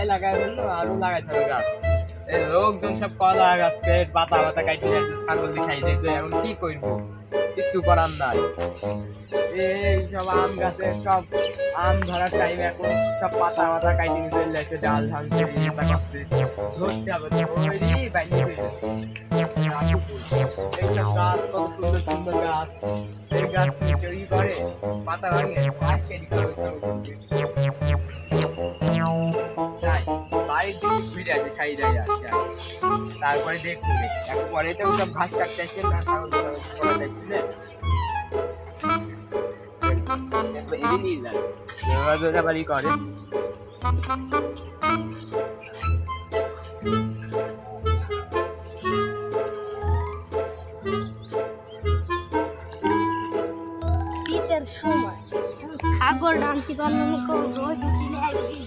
কলাই লাগাই বললো আরো লাগাইতে হবে গাছ। এই লোকজন সব কলা গাছকে পাতা পাতা কাটতে যাচ্ছে, ছাগল খাই দিয়েছে, এখন কি করবো, কিছু করার নাই। এই সব আম গাছে সব আম ধরার টাইম, এখন সব পাতা পাতা কাটে নিতে লাগছে, ডাল ভাঙছে, এটা করছে, ধরতে হবে তো ওই বাইরে হয়ে যাচ্ছে। এইসব গাছ কত সুন্দর সুন্দর গাছ, এই গাছ কেউ ই করে পাতা ভাঙে গাছ কেটে খাবে বাড়ির দিকে ঘুরে আছে খাই দেয় আসছে। তারপরে দেখুন পরে তো সব ঘাস কাটতে আসছে না, করা যাচ্ছে বাড়ি করে। শীতের সময় ছাগল টানতে পারলো না, রোজ দিলে একদিন